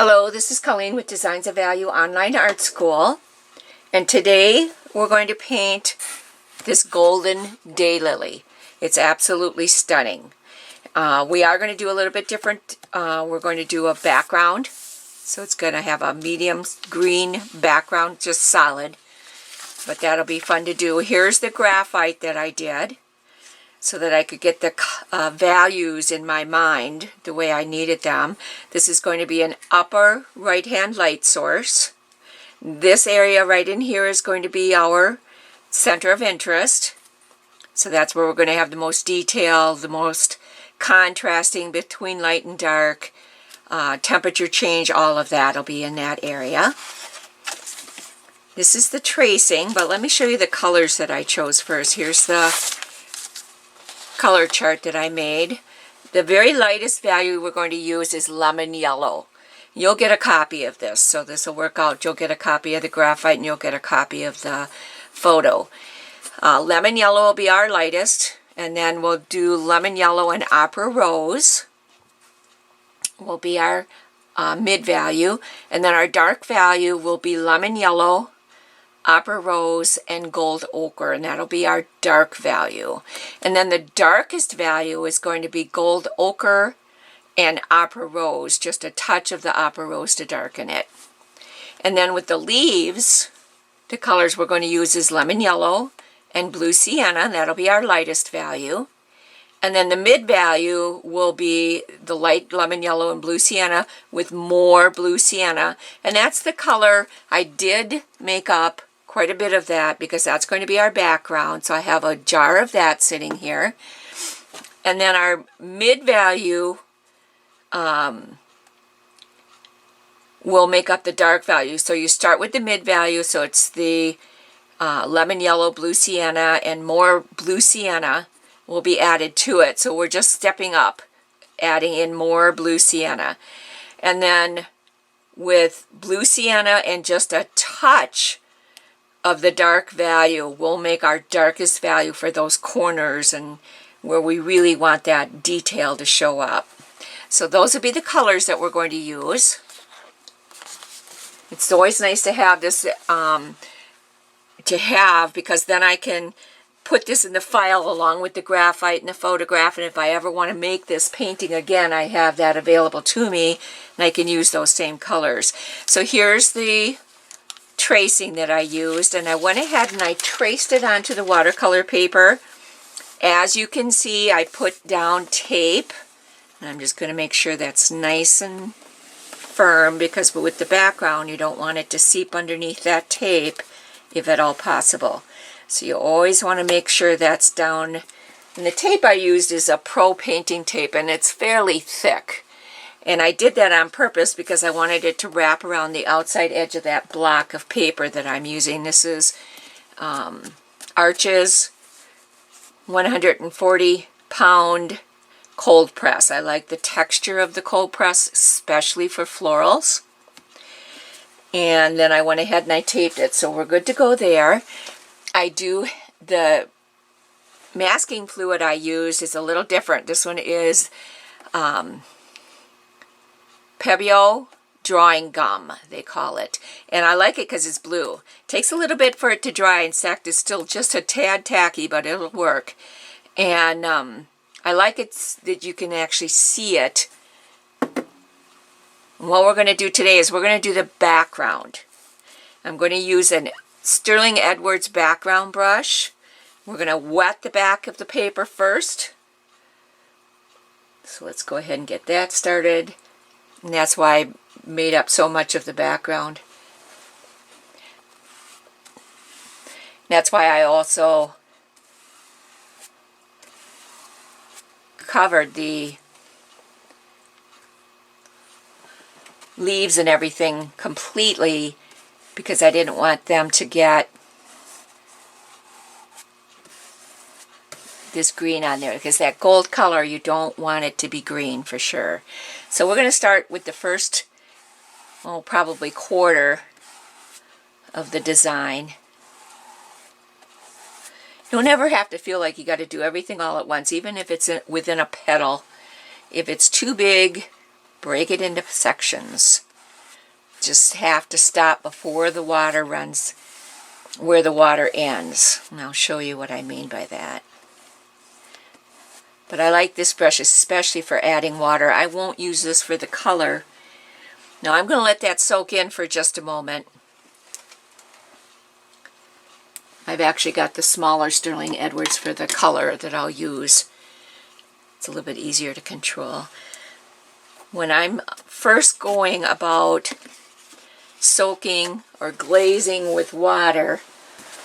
Hello, this is Colleen with Designs of Value Online Art School, and today we're going to paint this Golden Daylily. It's absolutely stunning. We are going to do a little bit different. We're going to do a background, so it's going to have a medium green background, just solid, but that'll be fun to do. Here's the graphite that I did, so that I could get the values in my mind the way I needed them. This is going to be an upper right-hand light source. This area right in here is going to be our center of interest. So that's where we're going to have the most detail, the most contrasting between light and dark, temperature change, all of that will be in that area. This is the tracing, but let me show you the colors that I chose first. Here's the color chart that I made. The very lightest value we're going to use is lemon yellow. You'll get a copy of this, so this will work out. You'll get a copy of the graphite and you'll get a copy of the photo. Lemon yellow will be our lightest, and then we'll do lemon yellow and opera rose will be our mid value, and then our dark value will be lemon yellow, opera rose, and gold ochre, and that'll be our dark value. And then the darkest value is going to be gold ochre and opera rose, just a touch of the opera rose to darken it. And then with the leaves, the colors we're going to use is lemon yellow and blue sienna, and that'll be our lightest value. And then the mid value will be the light lemon yellow and blue sienna with more blue sienna, and that's the color I did make up quite a bit of that because that's going to be our background. So I have a jar of that sitting here. And then our mid value will make up the dark value. So you start with the mid value, so it's the lemon yellow, blue sienna, and more blue sienna will be added to it. So we're just stepping up, adding in more blue sienna. And then with blue sienna and just a touch of the dark value, we'll make our darkest value for those corners and where we really want that detail to show up. So those will be the colors that we're going to use. It's always nice to have this because then I can put this in the file along with the graphite and the photograph, and if I ever want to make this painting again, I have that available to me and I can use those same colors. So here's the tracing that I used, and I went ahead and I traced it onto the watercolor paper. As you can see, I put down tape, and I'm just going to make sure that's nice and firm because with the background you don't want it to seep underneath that tape if at all possible. So you always want to make sure that's down. And the tape I used is a pro painting tape, and it's fairly thick. And I did that on purpose because I wanted it to wrap around the outside edge of that block of paper that I'm using. This is Arches 140-pound cold press. I like the texture of the cold press, especially for florals. And then I went ahead and I taped it, so we're good to go there. The masking fluid I used is a little different. This one is Pebeo drawing gum, they call it. And I like it because it's blue. It takes a little bit for it to dry. In fact, it's still just a tad tacky, but it'll work. And I like it that you can actually see it. And what we're going to do today is we're going to do the background. I'm going to use a Sterling Edwards background brush. We're going to wet the back of the paper first. So let's go ahead and get that started. And that's why I made up so much of the background. That's why I also covered the leaves and everything completely because I didn't want them to get this green on there, because that gold color, you don't want it to be green for sure. So we're going to start with the first, probably quarter of the design. You'll never have to feel like you got to do everything all at once, even if it's within a petal. If it's too big, break it into sections. just have to stop before the water runs where the water ends. And I'll show you what I mean by that. But I like this brush especially for adding water. I won't use this for the color. Now I'm going to let that soak in for just a moment. I've actually got the smaller Sterling Edwards for the color that I'll use. It's a little bit easier to control. When I'm first going about soaking or glazing with water,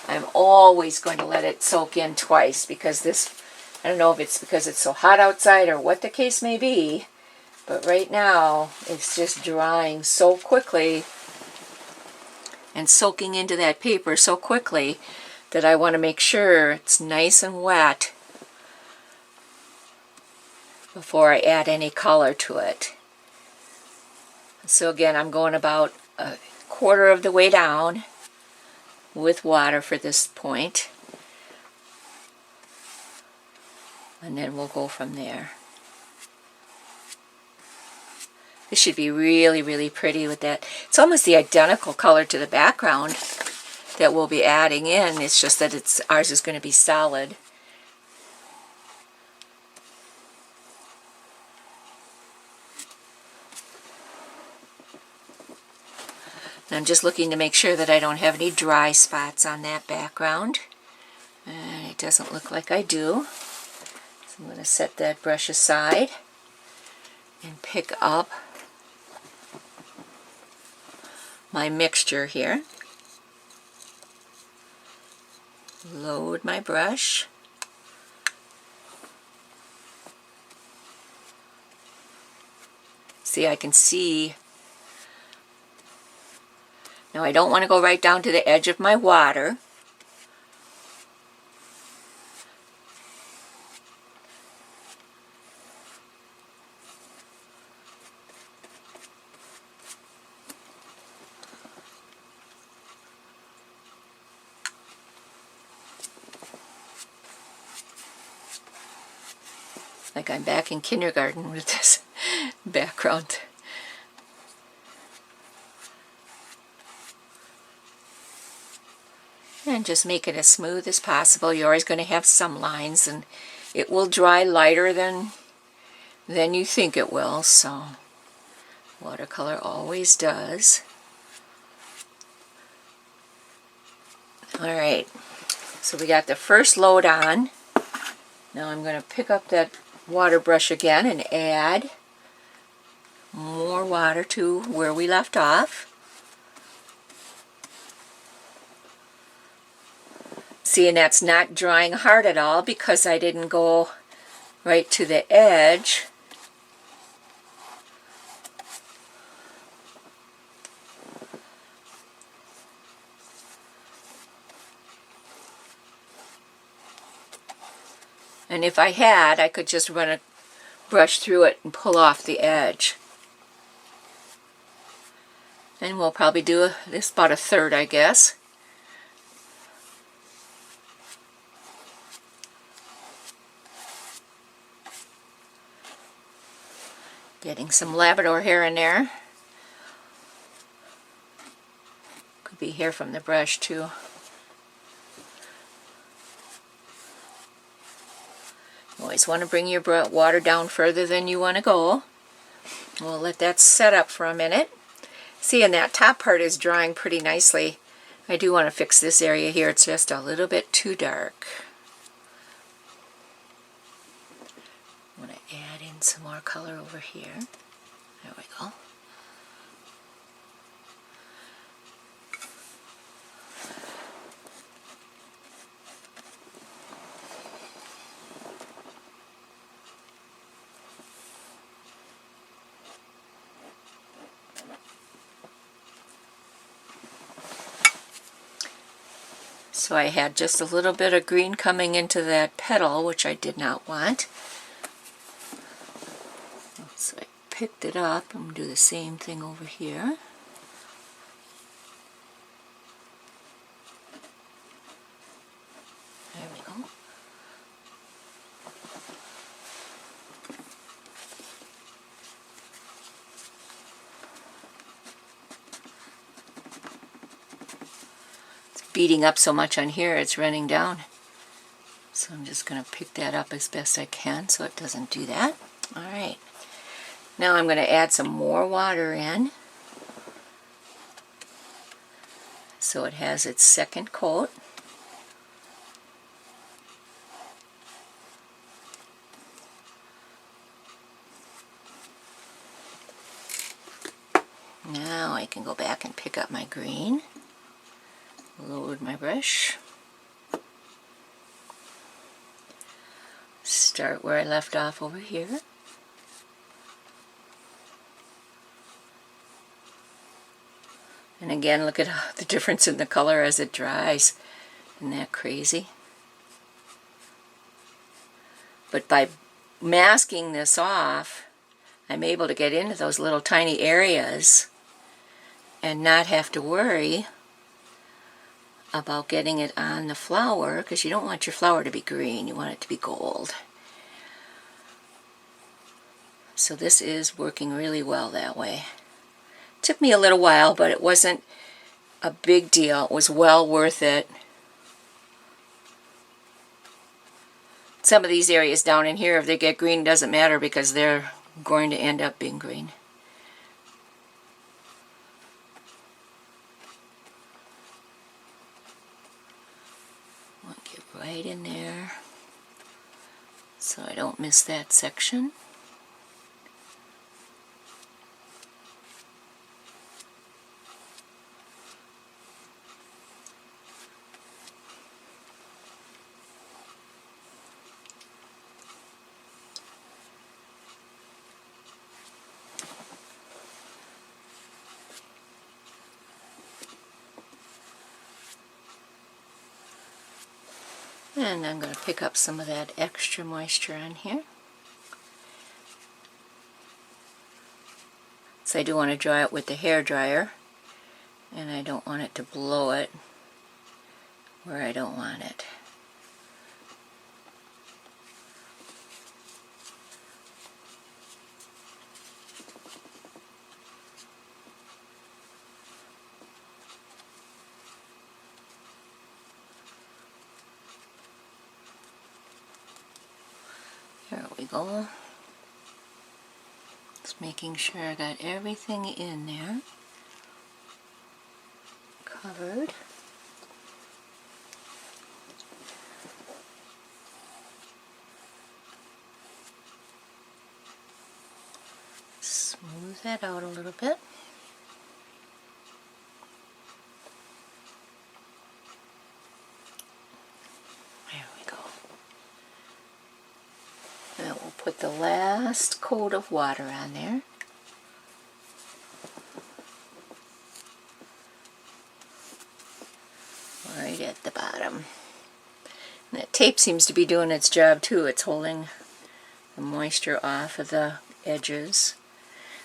I'm always going to let it soak in twice, because this, I don't know if it's because it's so hot outside or what the case may be, but right now it's just drying so quickly and soaking into that paper so quickly that I want to make sure it's nice and wet before I add any color to it. So again, I'm going about a quarter of the way down with water for this point. And then we'll go from there. This should be really, really pretty with that. It's almost the identical color to the background that we'll be adding in. It's just that ours is going to be solid. And I'm just looking to make sure that I don't have any dry spots on that background. And it doesn't look like I do. So I'm going to set that brush aside and pick up my mixture here. Load my brush. See, I can see. Now I don't want to go right down to the edge of my water. Like I'm back in kindergarten with this background. And just make it as smooth as possible. You're always going to have some lines, and it will dry lighter than you think it will, so watercolor always does. Alright, so we got the first load on. Now I'm going to pick up that water brush again and add more water to where we left off. See, and that's not drying hard at all because I didn't go right to the edge. And if I had, I could just run a brush through it and pull off the edge. And we'll probably do this about a third, I guess. Getting some Labrador hair in there. Could be hair from the brush too. You always want to bring your water down further than you want to go. We'll let that set up for a minute. See, and that top part is drying pretty nicely. I do want to fix this area here. It's just a little bit too dark. I'm going to add in some more color over here. There we go. So I had just a little bit of green coming into that petal, which I did not want. So I picked it up. I'm going to do the same thing over here. There we go. beating up so much on here, it's running down. So I'm just going to pick that up as best I can so it doesn't do that. All right. Now I'm going to add some more water in so it has its second coat. Now I can go back and pick up my green, load my brush, start where I left off over here. And again, look at the difference in the color as it dries. Isn't that crazy? But by masking this off, I'm able to get into those little tiny areas and not have to worry about getting it on the flower, because you don't want your flower to be green, you want it to be gold. So this is working really well that way. Took me a little while, but it wasn't a big deal. It was well worth it. Some of these areas down in here, if they get green, doesn't matter because they're going to end up being green. I'll get right in there so I don't miss that section. And I'm going to pick up some of that extra moisture on here. So I do want to dry it with the hair dryer, and I don't want it to blow it where I don't want it. There we go. Just making sure I got everything in there covered. Smooth that out a little bit. Put the last coat of water on there. Right at the bottom. And that tape seems to be doing its job too. It's holding the moisture off of the edges.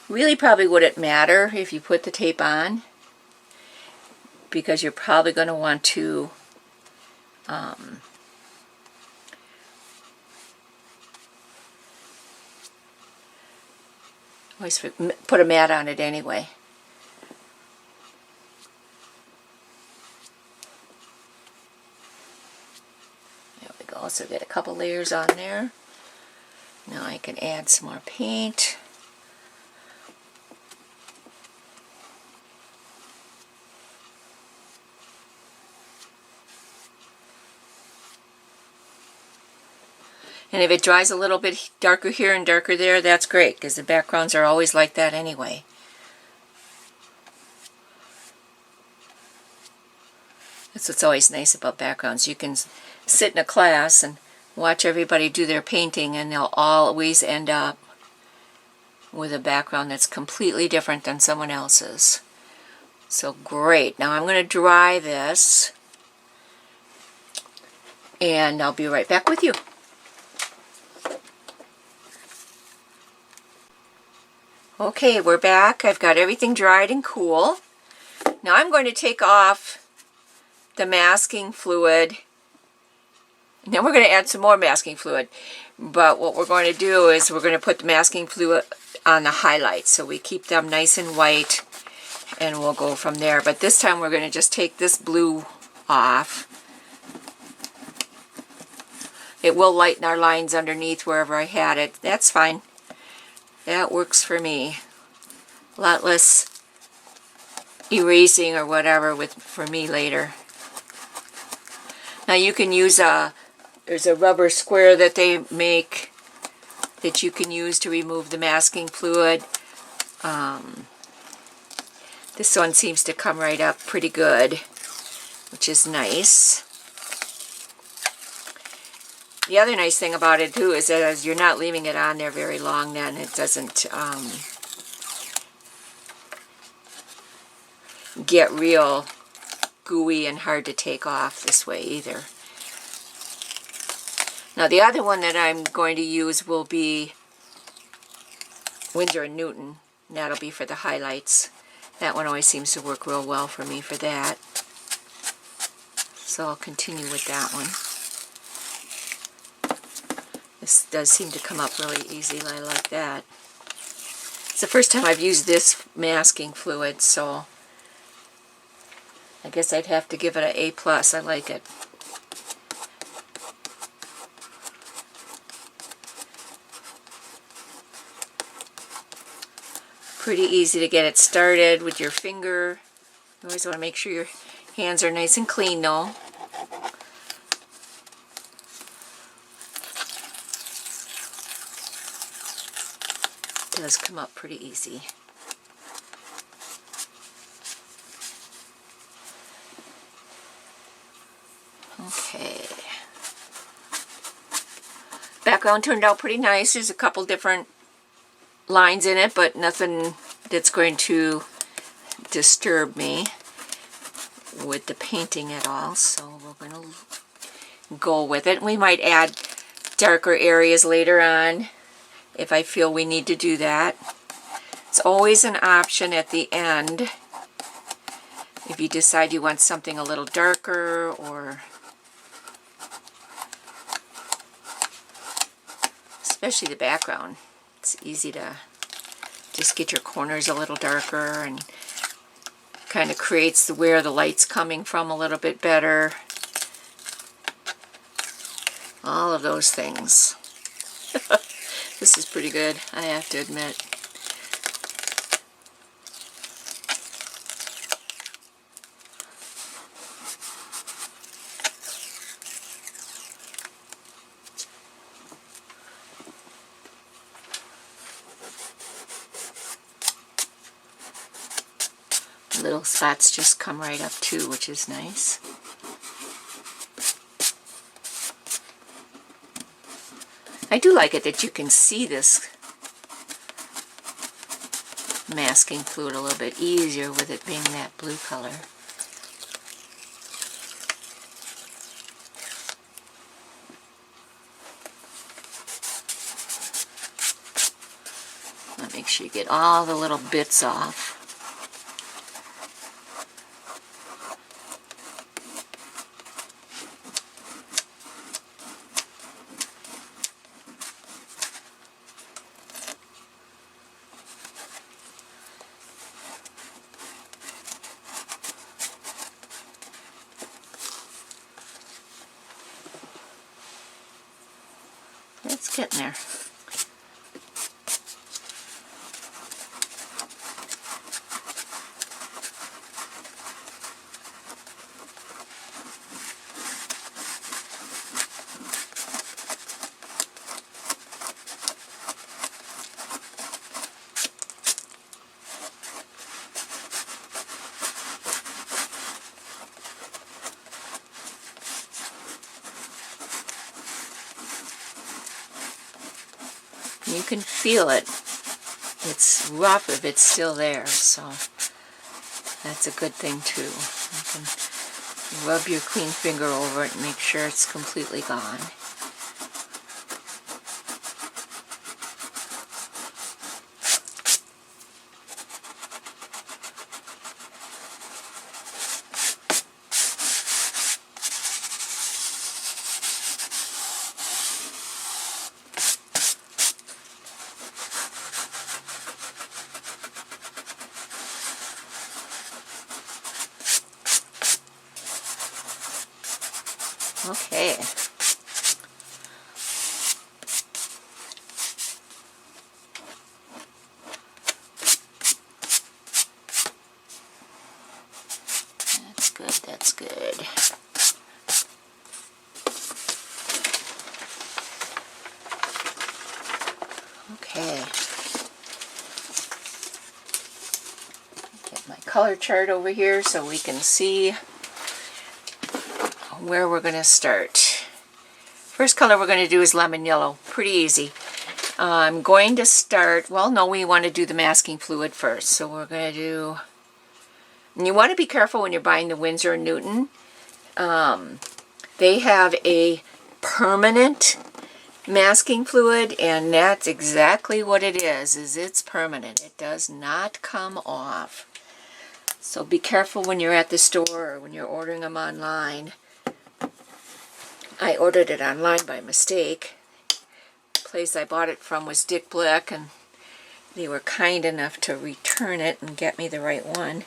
Really probably wouldn't matter if you put the tape on, because you're probably going to want to always put a mat on it anyway. There we go. So get a couple layers on there. Now I can add some more paint. And if it dries a little bit darker here and darker there, that's great, because the backgrounds are always like that anyway. That's what's always nice about backgrounds. You can sit in a class and watch everybody do their painting, and they'll always end up with a background that's completely different than someone else's. So great. Now I'm going to dry this, and I'll be right back with you. Okay, we're back. I've got everything dried and cool. Now I'm going to take off the masking fluid. And then we're going to add some more masking fluid. But what we're going to do is we're going to put the masking fluid on the highlights, so we keep them nice and white, and we'll go from there. But this time we're going to just take this blue off. It will lighten our lines underneath wherever I had it. That's fine. That works for me. A lot less erasing or whatever for me later. Now you can use there's a rubber square that they make that you can use to remove the masking fluid. This one seems to come right up pretty good, which is nice. The other nice thing about it too is that as you're not leaving it on there very long, then it doesn't get real gooey and hard to take off this way either. Now the other one that I'm going to use will be Winsor & Newton, and that'll be for the highlights. That one always seems to work real well for me for that. So I'll continue with that one. This does seem to come up really easy. I like that. It's the first time I've used this masking fluid, so I guess I'd have to give it an A+. I like it. Pretty easy to get it started with your finger. You always want to make sure your hands are nice and clean though. It does come up pretty easy. Okay. Background turned out pretty nice. There's a couple different lines in it, but nothing that's going to disturb me with the painting at all. So we're going to go with it. We might add darker areas later on if I feel we need to do that. It's always an option at the end if you decide you want something a little darker, or especially the background. It's easy to just get your corners a little darker, and kind of creates where the light's coming from a little bit better. All of those things. This is pretty good, I have to admit. Little spots just come right up too, which is nice. I do like it that you can see this masking fluid a little bit easier with it being that blue color. Make sure you get all the little bits off. It's getting there. You can feel it. It's rough if it's still there, so that's a good thing too. You can rub your clean finger over it and make sure it's completely gone. Okay. That's good, that's good. Okay. Get my color chart over here so we can see where we're going to start. First color we're going to do is lemon yellow. Pretty easy. I'm going to start, well, no, we want to do the masking fluid first. So we're going to do, and you want to be careful when you're buying the Winsor & Newton. They have a permanent masking fluid, and that's exactly what it is it's permanent. It does not come off. So be careful when you're at the store or when you're ordering them online. I ordered it online by mistake. The place I bought it from was Dick Blick, and they were kind enough to return it and get me the right one.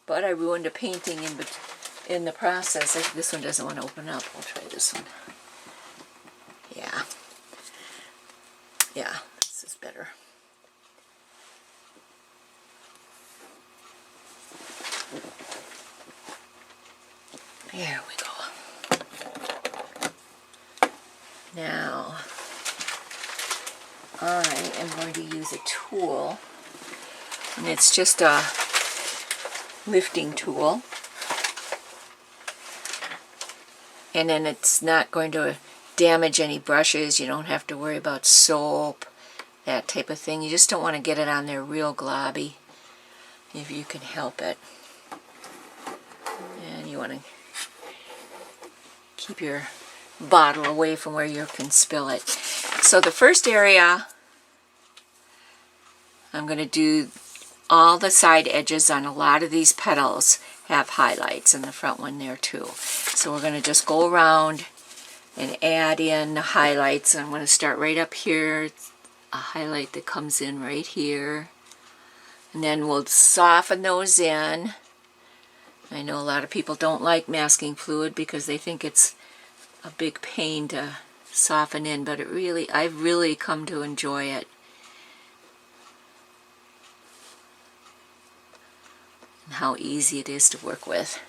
But I ruined a painting in the process. This one doesn't want to open up. I'll try this one. Yeah. Yeah, this is better. There we go. Now, I am going to use a tool, and it's just a lifting tool, and then it's not going to damage any brushes. You don't have to worry about soap, that type of thing. You just don't want to get it on there real globby if you can help it. And you want to keep your bottle away from where you can spill it. So the first area, I'm going to do all the side edges on a lot of these petals have highlights, and the front one there too. So we're going to just go around and add in the highlights. I'm going to start right up here, a highlight that comes in right here, and then we'll soften those in. I know a lot of people don't like masking fluid because they think it's a big pain to soften in, but I've really come to enjoy it. And how easy it is to work with.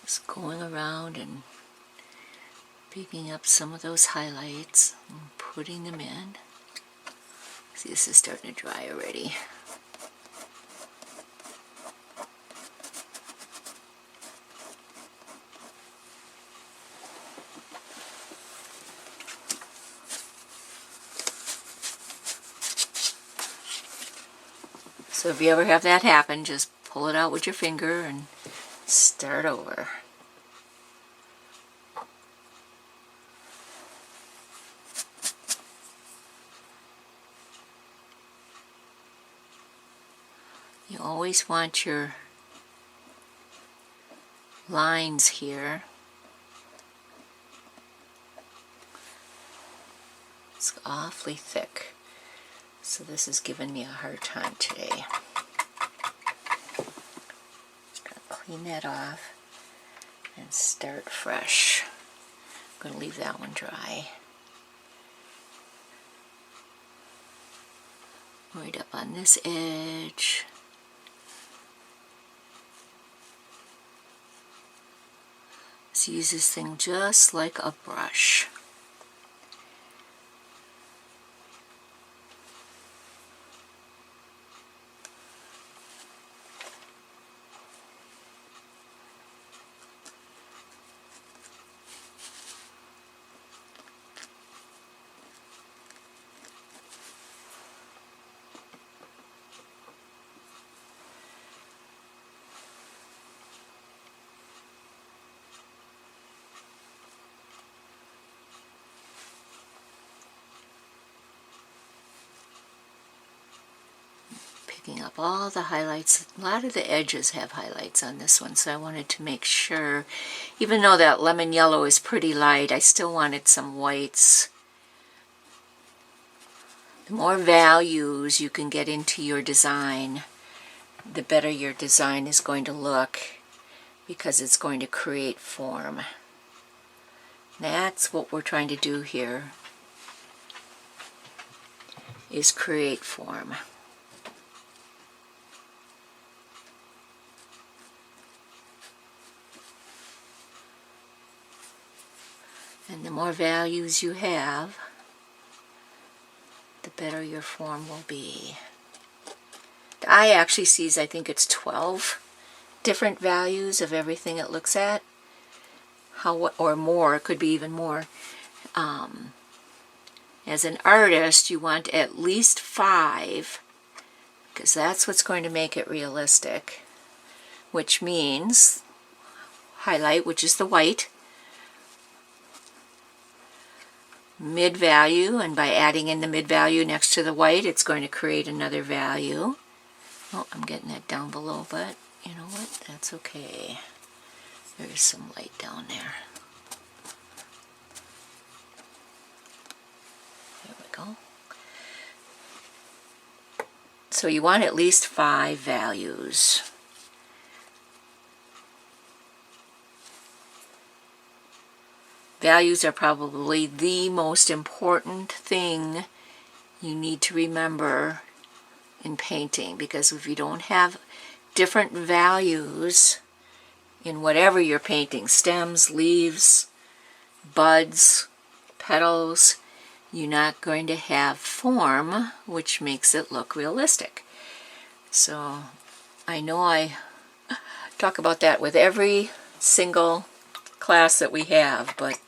Just going around and picking up some of those highlights and putting them in. See, this is starting to dry already. So if you ever have that happen, just pull it out with your finger and start over. You always want your lines here. It's awfully thick, so this is giving me a hard time today. Just gonna clean that off and start fresh. I'm gonna leave that one dry. Right up on this edge. Let's use this thing just like a brush. picking up all the highlights. A lot of the edges have highlights on this one, so I wanted to make sure, even though that lemon yellow is pretty light, I still wanted some whites. The more values you can get into your design, the better your design is going to look, because it's going to create form. That's what we're trying to do here, is create form. And the more values you have, the better your form will be. The eye actually sees, I think it's 12 different values of everything it looks at. Or more, it could be even more. As an artist, you want at least 5, because that's what's going to make it realistic, which means highlight, which is the white, mid value, and by adding in the mid value next to the white, it's going to create another value. Oh, I'm getting that down below, but you know what? That's okay. There's some light down there. There we go. So you want at least 5 values. Values are probably the most important thing you need to remember in painting, because if you don't have different values in whatever you're painting, stems, leaves, buds, petals, you're not going to have form, which makes it look realistic. So I know I talk about that with every single class that we have, but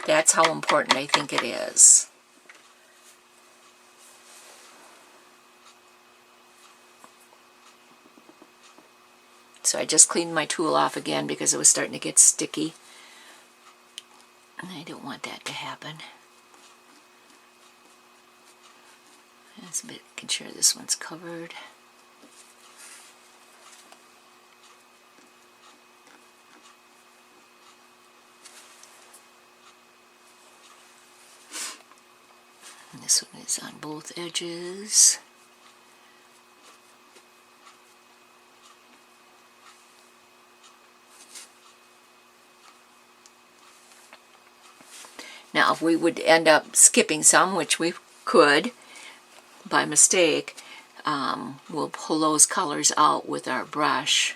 that's how important I think it is. So I just cleaned my tool off again because it was starting to get sticky. And I don't want that to happen. That's a bit, making sure this one's covered. And this one is on both edges. Now, if we would end up skipping some, which we could by mistake, we'll pull those colors out with our brush,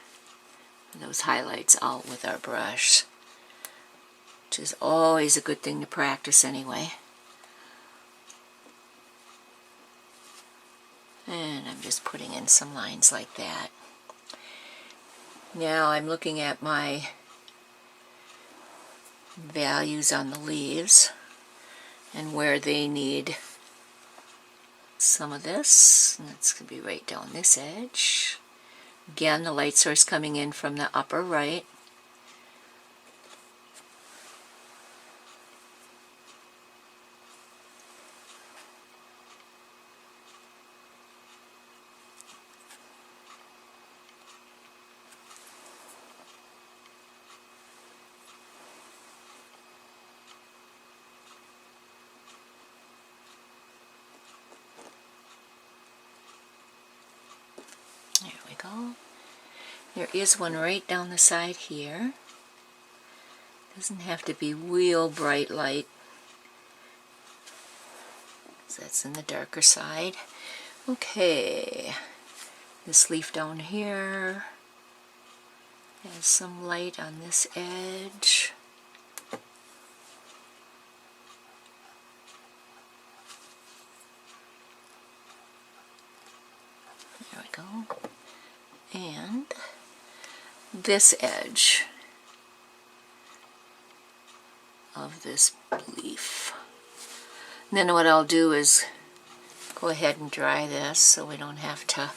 those highlights out with our brush, which is always a good thing to practice anyway. And I'm just putting in some lines like that. Now I'm looking at my values on the leaves and where they need some of this, and it's going to be right down this edge. Again, the light source coming in from the upper right. There we go. There is one right down the side here. Doesn't have to be real bright light. So that's in the darker side. Okay. This leaf down here has some light on this edge. There we go. And this edge of this leaf. And then what I'll do is go ahead and dry this so we don't have to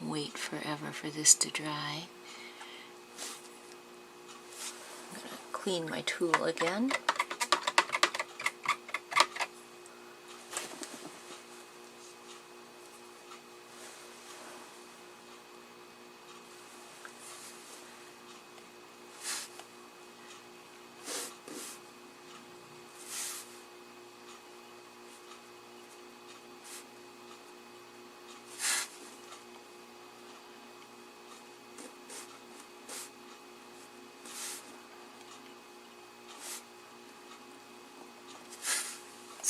wait forever for this to dry. I'm going to clean my tool again.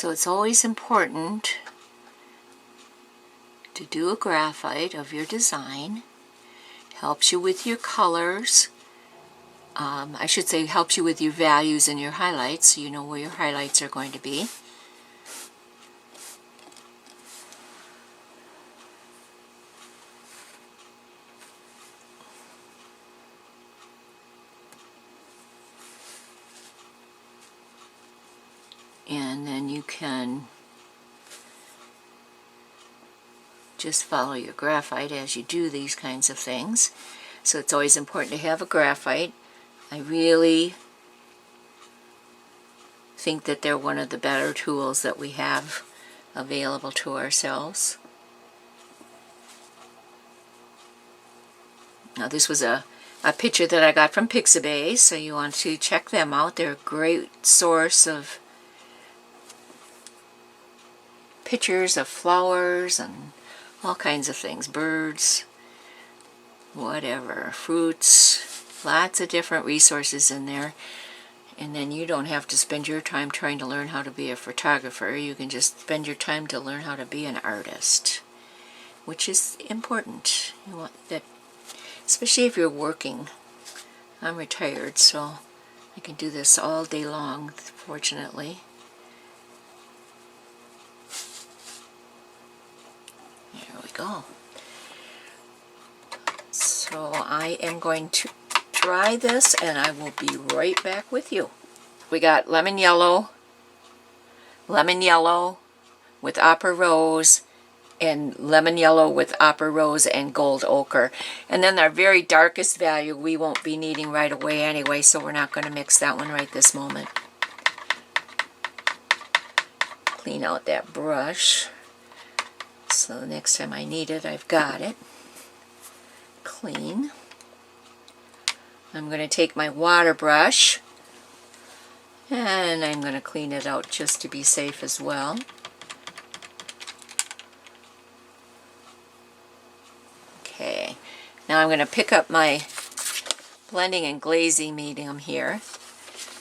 So it's always important to do a graphite of your design. Helps you with your colors. I should say helps you with your values and your highlights, so you know where your highlights are going to be. And then you can just follow your graphite as you do these kinds of things. So it's always important to have a graphite. I really think that they're one of the better tools that we have available to ourselves. Now this was a picture that I got from Pixabay, so you want to check them out. They're a great source of pictures of flowers and all kinds of things, birds, whatever, fruits, lots of different resources in there. And then you don't have to spend your time trying to learn how to be a photographer. You can just spend your time to learn how to be an artist, which is important. You want that, especially if you're working. I'm retired, so I can do this all day long, fortunately. There we go. So I am going to dry this and I will be right back with you. We got lemon yellow with opera rose, and lemon yellow with opera rose and gold ochre. And then our very darkest value we won't be needing right away anyway, so we're not going to mix that one right this moment. Clean out that brush so the next time I need it, I've got it clean. I'm going to take my water brush and I'm going to clean it out just to be safe as well. Okay, now I'm going to pick up my blending and glazing medium here,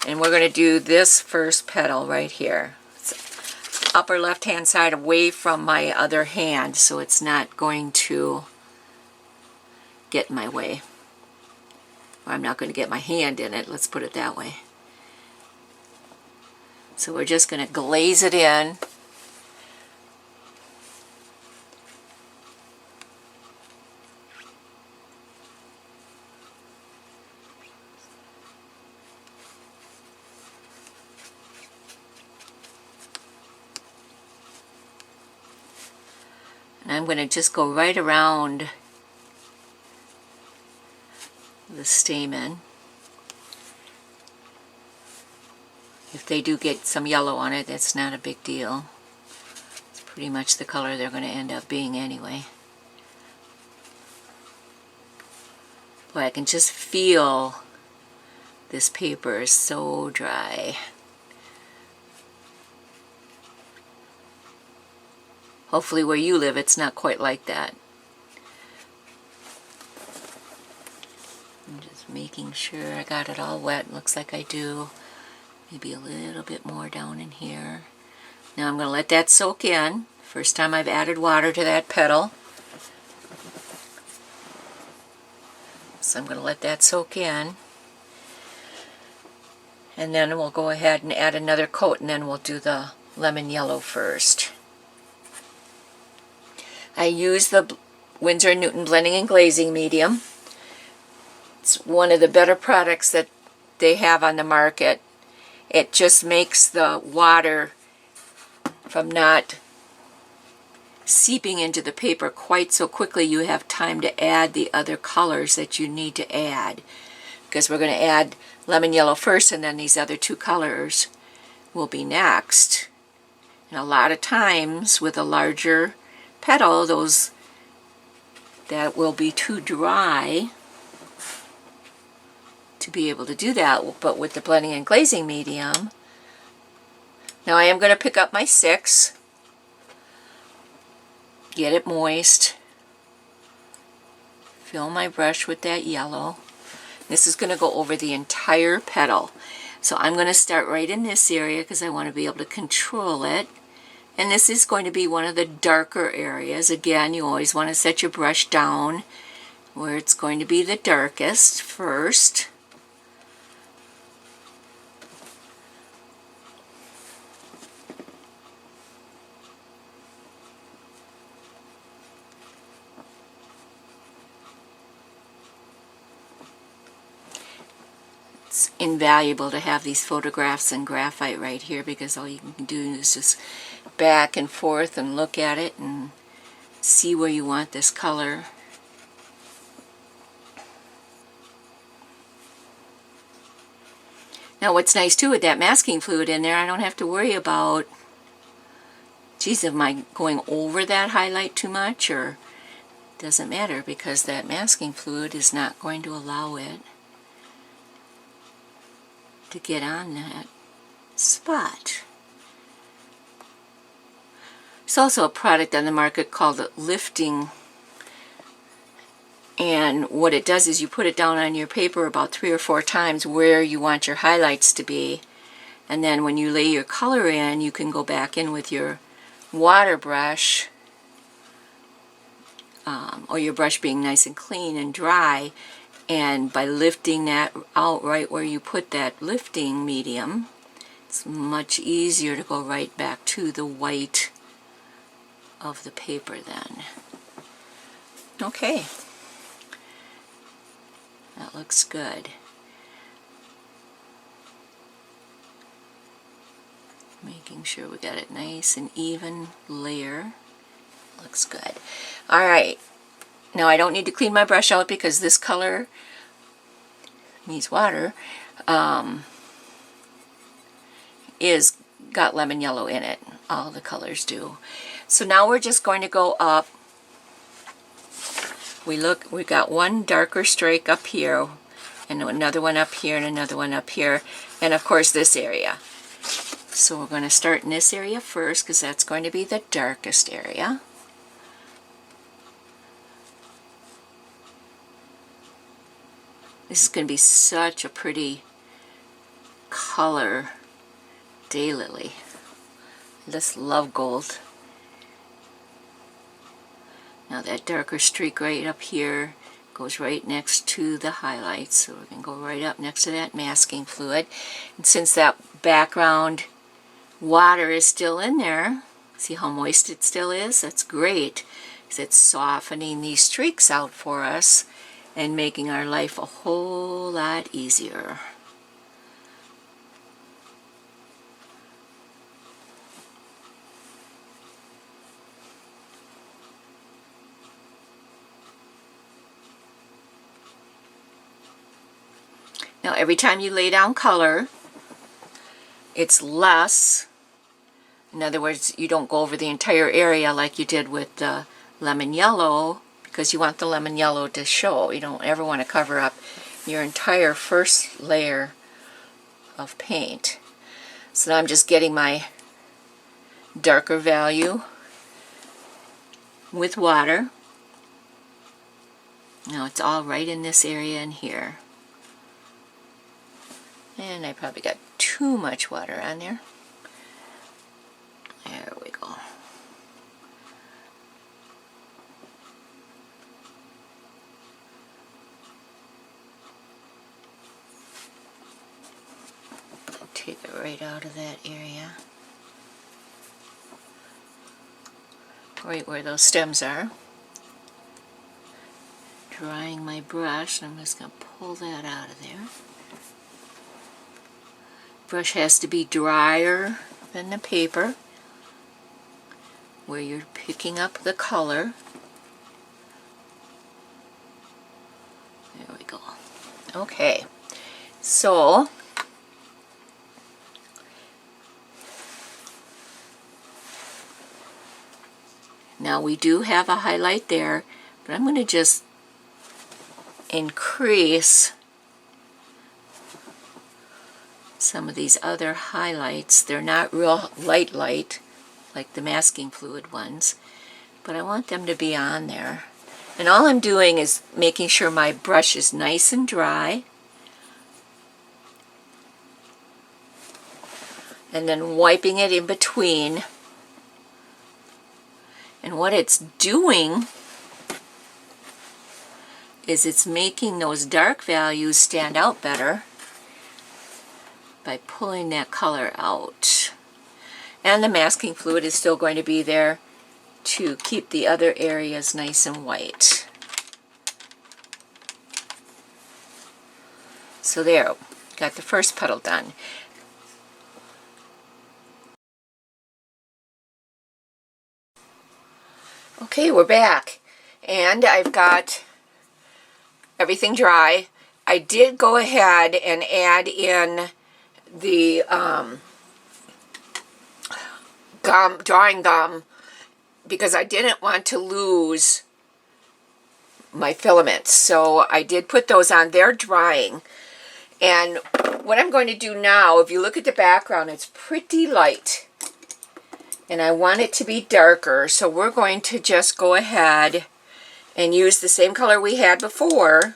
and we're going to do this first petal right here. It's upper left hand side away from my other hand, so it's not going to get in my way. Or I'm not going to get my hand in it, let's put it that way. So we're just going to glaze it in. And I'm going to just go right around the stamen. If they do get some yellow on it, that's not a big deal. It's pretty much the color they're going to end up being anyway. Boy, I can just feel this paper is so dry. Hopefully where you live it's not quite like that. I'm just making sure I got it all wet. Looks like I do. Maybe a little bit more down in here. Now I'm going to let that soak in. First time I've added water to that petal. So I'm going to let that soak in. And then we'll go ahead and add another coat, and then we'll do the lemon yellow first. I use the Winsor & Newton blending and glazing medium. It's one of the better products that they have on the market. It just makes the water from not seeping into the paper quite so quickly. You have time to add the other colors that you need to add, because we're going to add lemon yellow first, and then these other two colors will be next. And a lot of times with a larger petal, those that will be too dry to be able to do that. But with the blending and glazing medium, now I am going to pick up my 6, get it moist, fill my brush with that yellow. This is going to go over the entire petal. So I'm going to start right in this area because I want to be able to control it. And this is going to be one of the darker areas. Again, you always want to set your brush down where it's going to be the darkest first. It's invaluable to have these photographs in graphite right here because all you can do is just back and forth and look at it and see where you want this color. Now what's nice too with that masking fluid in there, I don't have to worry about, geez, am I going over that highlight too much, or doesn't matter because that masking fluid is not going to allow it to get on that spot. There's also a product on the market called Lifting, and what it does is you put it down on your paper about 3 or 4 times where you want your highlights to be, and then when you lay your color in, you can go back in with your water brush, or your brush being nice and clean and dry, and by lifting that out right where you put that lifting medium, it's much easier to go right back to the white of the paper then. Okay, that looks good. Making sure we got it nice and even layer. Looks good. Alright, now I don't need to clean my brush out because this color needs water. Is got lemon yellow in it. All the colors do. So now we're just going to go up. We got one darker streak up here, and another one up here, and another one up here, and of course this area. So we're going to start in this area first because that's going to be the darkest area. This is going to be such a pretty color, daylily. I just love gold. Now that darker streak right up here goes right next to the highlights, so we're going to go right up next to that masking fluid. And since that background water is still in there, see how moist it still is? That's great, because it's softening these streaks out for us and making our life a whole lot easier. Now every time you lay down color, it's less. In other words, you don't go over the entire area like you did with the lemon yellow, because you want the lemon yellow to show. You don't ever want to cover up your entire first layer of paint. So now I'm just getting my darker value with water. Now it's all right in this area in here. And I probably got too much water on there. There we go. Take it right out of that area. Right where those stems are. Drying my brush, I'm just going to pull that out of there. Brush has to be drier than the paper where you're picking up the color. There we go. Okay, so now we do have a highlight there, but I'm going to just increase some of these other highlights. They're not real light like the masking fluid ones, but I want them to be on there. And all I'm doing is making sure my brush is nice and dry. and then wiping it in between. And what it's doing is it's making those dark values stand out better by pulling that color out. And the masking fluid is still going to be there to keep the other areas nice and white. So there, got the first petal done. Okay, we're back, and I've got everything dry. I did go ahead and add in the drawing gum, because I didn't want to lose my filaments. So I did put those on. They're drying. And what I'm going to do now, if you look at the background, it's pretty light. And I want it to be darker. So we're going to just go ahead and use the same color we had before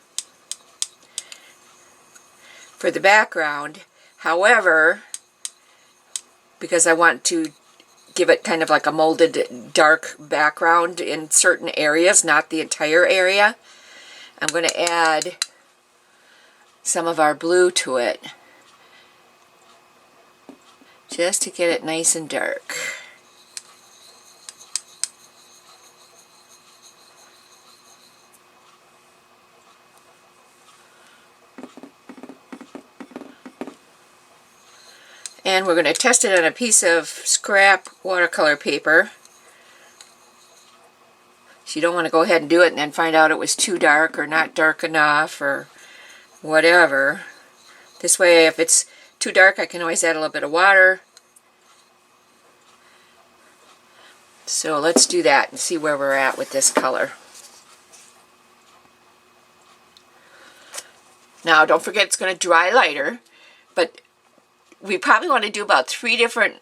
for the background. However, because I want to give it kind of like a molded dark background in certain areas, not the entire area, I'm going to add some of our blue to it just to get it nice and dark. And we're going to test it on a piece of scrap watercolor paper. So you don't want to go ahead and do it and then find out it was too dark or not dark enough or whatever. This way, if it's too dark, I can always add a little bit of water. So let's do that and see where we're at with this color. Now, don't forget it's going to dry lighter, but we probably want to do about 3 different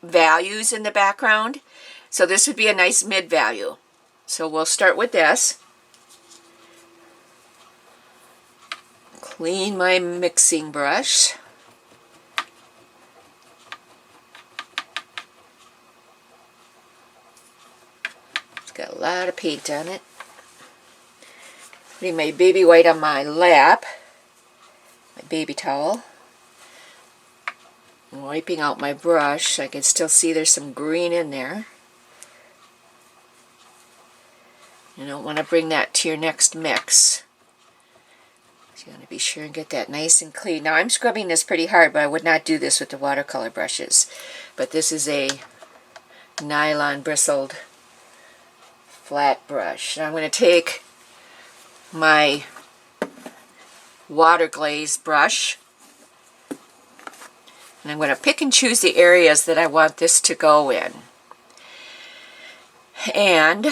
values in the background. So this would be a nice mid value. So we'll start with this. Clean my mixing brush. It's got a lot of paint on it. Putting my baby white on my lap, my baby towel. Wiping out my brush. I can still see there's some green in there. You don't want to bring that to your next mix. So you want to be sure and get that nice and clean. Now I'm scrubbing this pretty hard, but I would not do this with the watercolor brushes. But this is a nylon bristled flat brush. Now I'm going to take my water glaze brush, and I'm going to pick and choose the areas that I want this to go in. And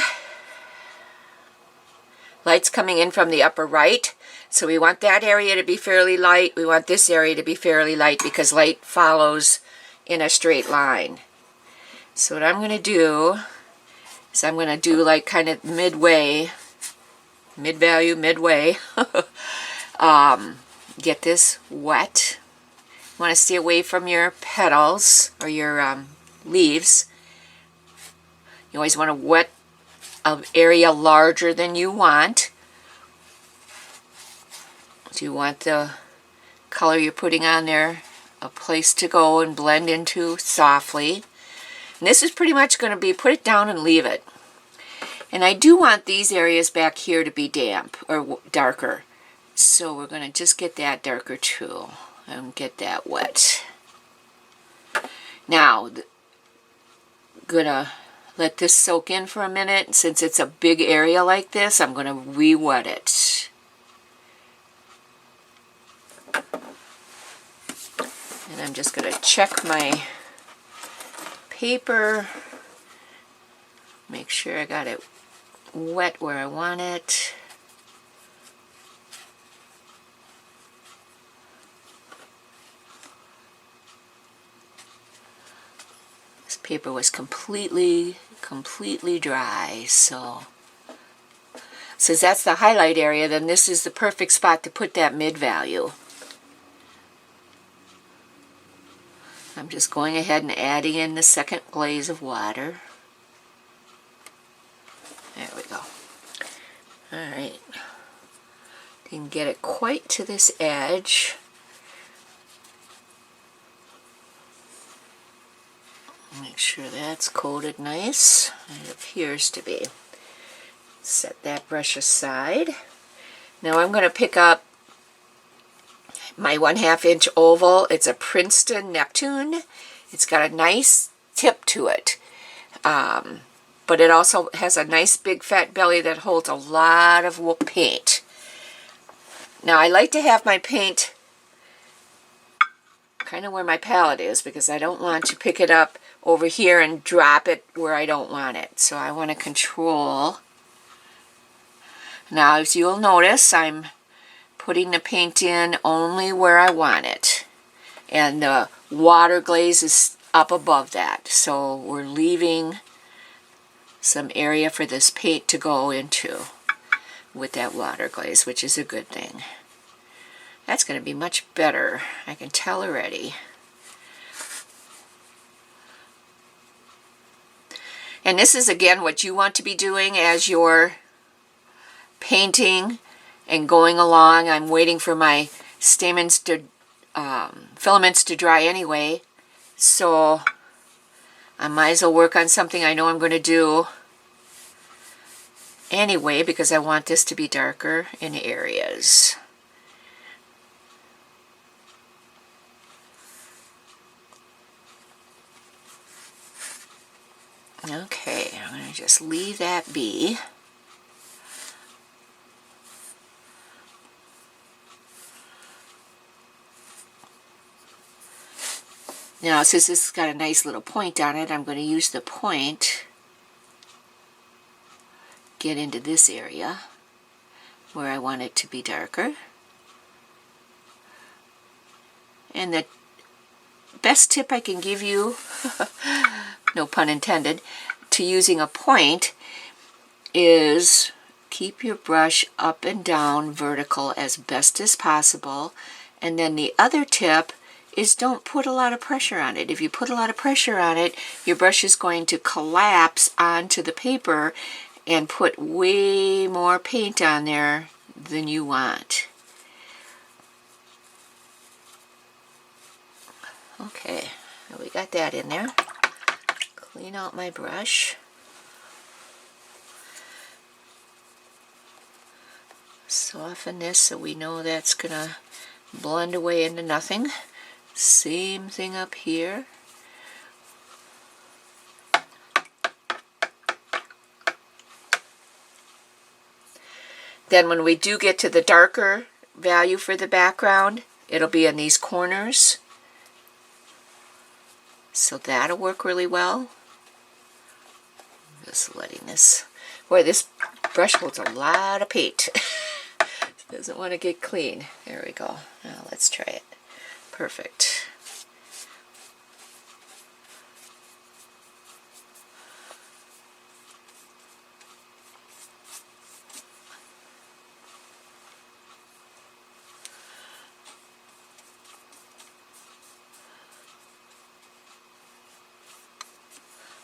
light's coming in from the upper right, so we want that area to be fairly light. We want this area to be fairly light because light follows in a straight line. So what I'm going to do is I'm going to do like kind of midway, mid-value, midway. Get this wet. You want to stay away from your petals or your leaves. You always want to wet an area larger than you want. So you want the color you're putting on there a place to go and blend into softly. And this is pretty much going to be put it down and leave it. And I do want these areas back here to be damp or darker. So we're going to just get that darker too and get that wet. Now, I'm going to let this soak in for a minute. Since it's a big area like this, I'm going to re-wet it. And I'm just going to check my paper, make sure I got it wet where I want it. This paper was completely dry, so since that's the highlight area, then this is the perfect spot to put that mid value. I'm just going ahead and adding in the second glaze of water. There we go. Alright. Didn't get it quite to this edge. Make sure that's coated nice. It appears to be. Set that brush aside. Now I'm going to pick up my 1/2 inch oval. It's a Princeton Neptune. It's got a nice tip to it. But it also has a nice big fat belly that holds a lot of paint. Now I like to have my paint kind of where my palette is because I don't want to pick it up over here and drop it where I don't want it. So I want to control. Now as you'll notice, I'm putting the paint in only where I want it. And the water glaze is up above that. So we're leaving some area for this paint to go into with that water glaze, which is a good thing. That's going to be much better. I can tell already. And this is again what you want to be doing as you're painting and going along. I'm waiting for my stamens to filaments to dry anyway, so I might as well work on something I know I'm going to do anyway because I want this to be darker in areas. Okay, I'm going to just leave that be. Now, since this has got a nice little point on it, I'm going to use the point, get into this area where I want it to be darker. And the best tip I can give you, no pun intended, to using a point is keep your brush up and down vertical as best as possible. And then the other tip is don't put a lot of pressure on it. If you put a lot of pressure on it, your brush is going to collapse onto the paper and put way more paint on there than you want. Okay, we got that in there. Clean out my brush. Soften this so we know that's gonna blend away into nothing. Same thing up here. Then when we do get to the darker value for the background, it'll be in these corners. So that'll work really well. Just letting this, boy, this brush holds a lot of paint. Doesn't want to get clean. There we go. Now let's try it. Perfect.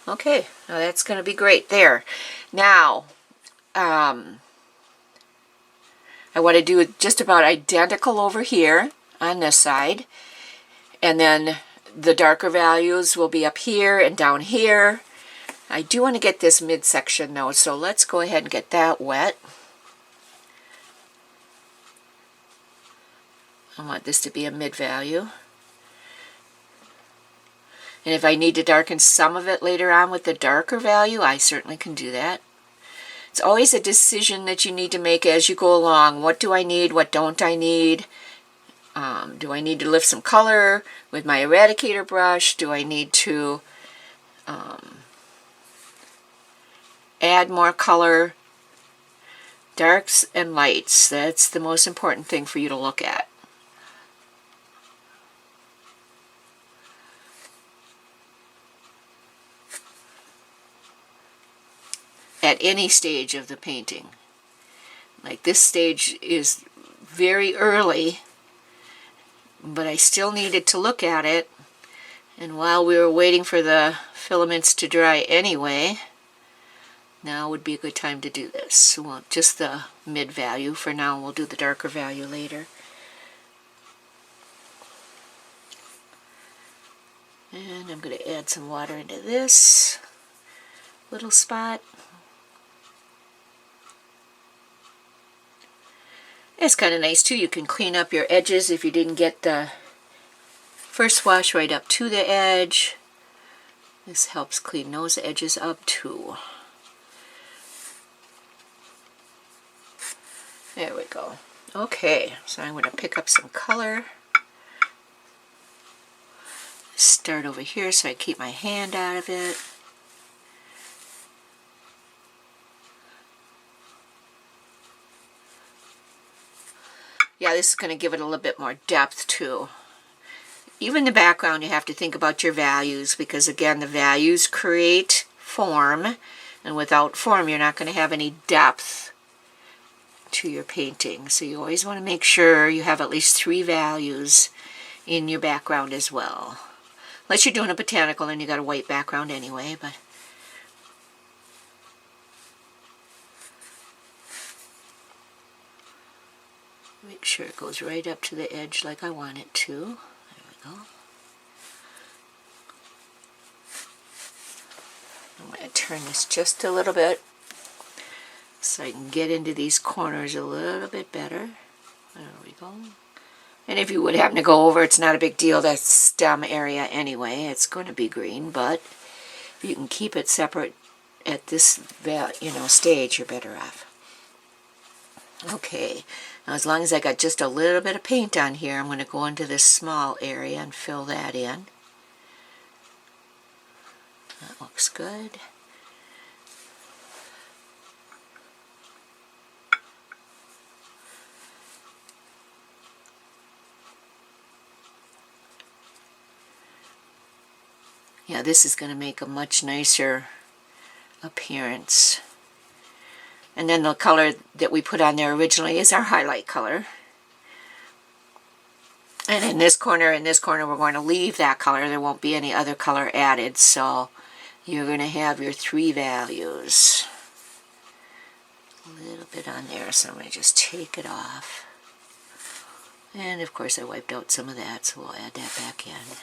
Okay, now that's going to be great there. Now, I want to do it just about identical over here on this side. And then the darker values will be up here and down here. I do want to get this midsection though, so let's go ahead and get that wet. I want this to be a mid value. And if I need to darken some of it later on with the darker value, I certainly can do that. It's always a decision that you need to make as you go along. What do I need? What don't I need? Do I need to lift some color with my eradicator brush? Do I need to add more color? Darks and lights, that's the most important thing for you to look at. At any stage of the painting. Like this stage is very early, but I still needed to look at it And while we were waiting for the filaments to dry anyway, now would be a good time to do this. Well, just the mid value for now. We'll do the darker value later. And I'm going to add some water into this little spot. It's kind of nice too. You can clean up your edges if you didn't get the first wash right up to the edge. This helps clean those edges up too. There we go. Okay, so I'm going to pick up some color. Start over here so I keep my hand out of it. Yeah, this is going to give it a little bit more depth too. Even the background, you have to think about your values, because again, the values create form, and without form you're not going to have any depth to your painting. So you always want to make sure you have at least 3 values in your background as well. Unless you're doing a botanical and you got a white background anyway, but make sure it goes right up to the edge like I want it to. There we go. I'm going to turn this just a little bit so I can get into these corners a little bit better. There we go. And if you would happen to go over, it's not a big deal. That stem area anyway, it's going to be green, but if you can keep it separate at this stage, you're better off. Okay, now as long as I got just a little bit of paint on here, I'm going to go into this small area and fill that in. That looks good. Yeah, this is going to make a much nicer appearance. And then the color that we put on there originally is our highlight color. And in this corner, we're going to leave that color. There won't be any other color added, so you're going to have your 3 values. A little bit on there, so I'm going to just take it off. And of course I wiped out some of that, so we'll add that back in.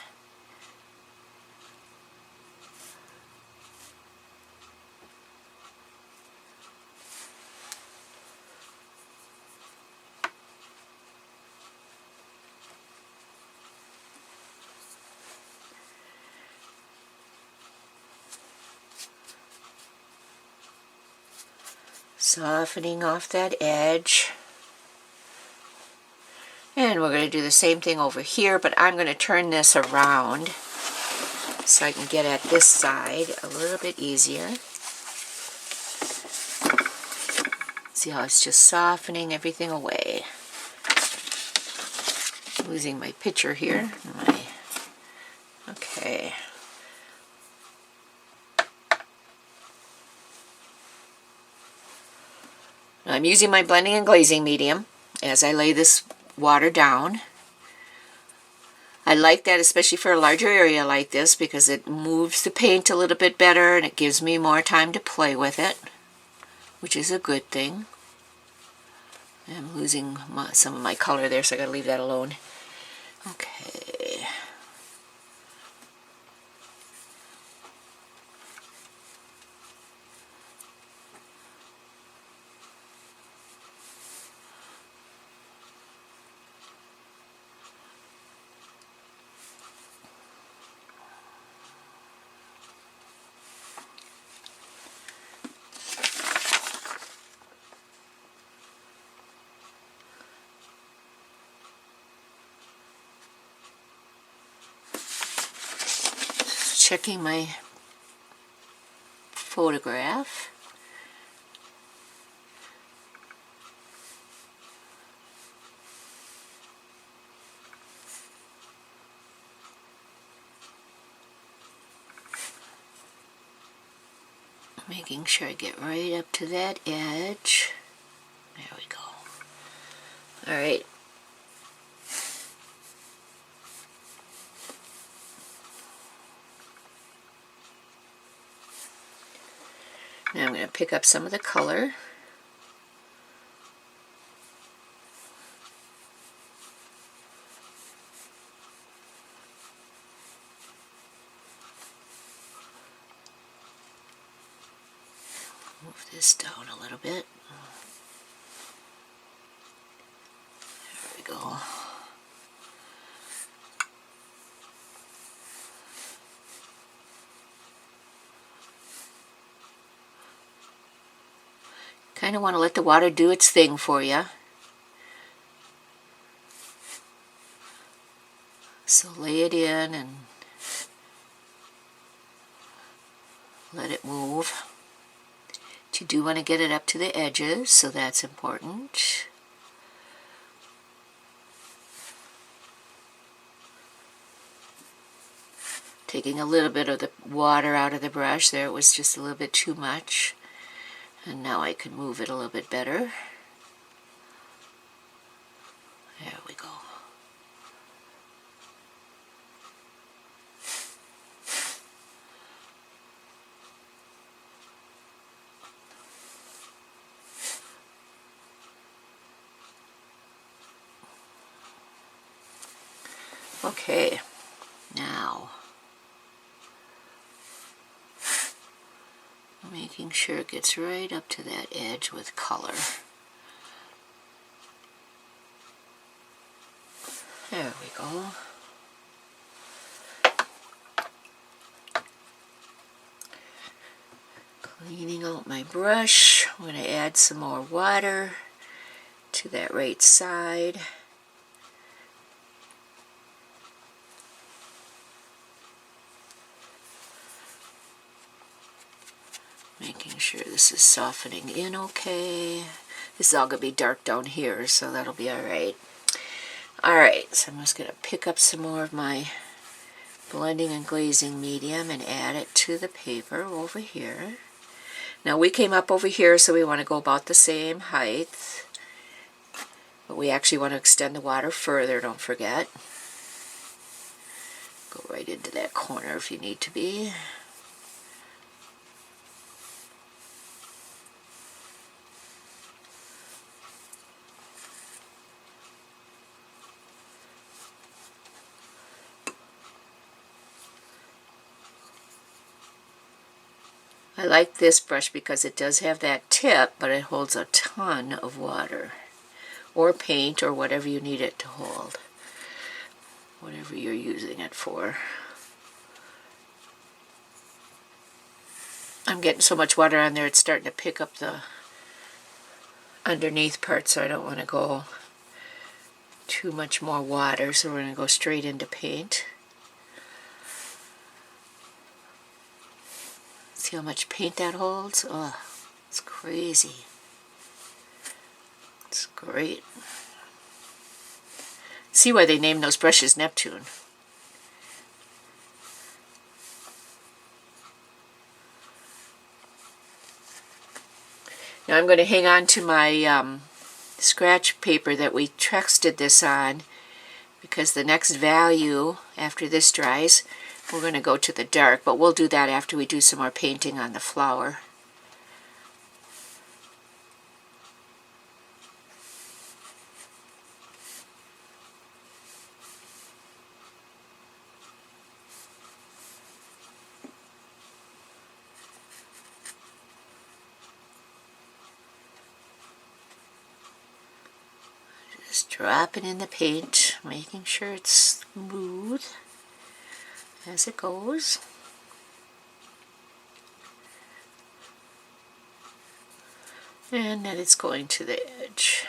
Softening off that edge. And we're going to do the same thing over here, but I'm going to turn this around so I can get at this side a little bit easier. See how it's just softening everything away. Losing my picture here. Okay. I'm using my blending and glazing medium as I lay this water down. I like that, especially for a larger area like this, because it moves the paint a little bit better and it gives me more time to play with it, which is a good thing. I'm losing some of my color there, so I gotta leave that alone. Okay. Checking my photograph. Making sure I get right up to that edge. There we go. All right. Now I'm going to pick up some of the color. Move this down a little bit. There we go. Kind of want to let the water do its thing for you. So lay it in and let it move. But you do want to get it up to the edges, so that's important. Taking a little bit of the water out of the brush. There, it was just a little bit too much. And now I can move it a little bit better. There we go. Okay, now making sure it gets right up to that edge with color. There we go. Cleaning out my brush. I'm going to add some more water to that right side. Making sure this is softening in okay. This is all going to be dark down here, so that'll be alright. Alright, so I'm just going to pick up some more of my blending and glazing medium and add it to the paper over here. Now we came up over here, so we want to go about the same height. But we actually want to extend the water further, don't forget. Go right into that corner if you need to be. I like this brush because it does have that tip, but it holds a ton of water, or paint, or whatever you need it to hold, whatever you're using it for. I'm getting so much water on there, it's starting to pick up the underneath part, so I don't want to go too much more water, so we're going to go straight into paint. See how much paint that holds? Oh, it's crazy. It's great. See why they named those brushes Neptune. Now I'm going to hang on to my scratch paper that we texted this on, because the next value after this dries, we're going to go to the dark, but we'll do that after we do some more painting on the flower. Just dropping in the paint, making sure it's smooth as it goes. And then it's going to the edge.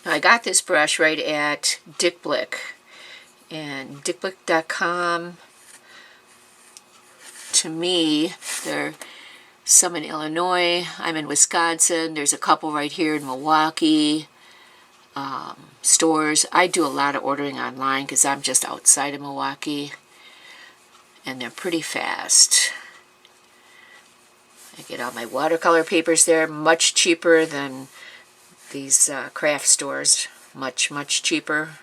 Now I got this brush right at Dick Blick, and dickblick.com, to me, they're some in Illinois, I'm in Wisconsin, there's a couple right here in Milwaukee, stores. I do a lot of ordering online because I'm just outside of Milwaukee, and they're pretty fast. I get all my watercolor papers there, much cheaper than these craft stores, much cheaper.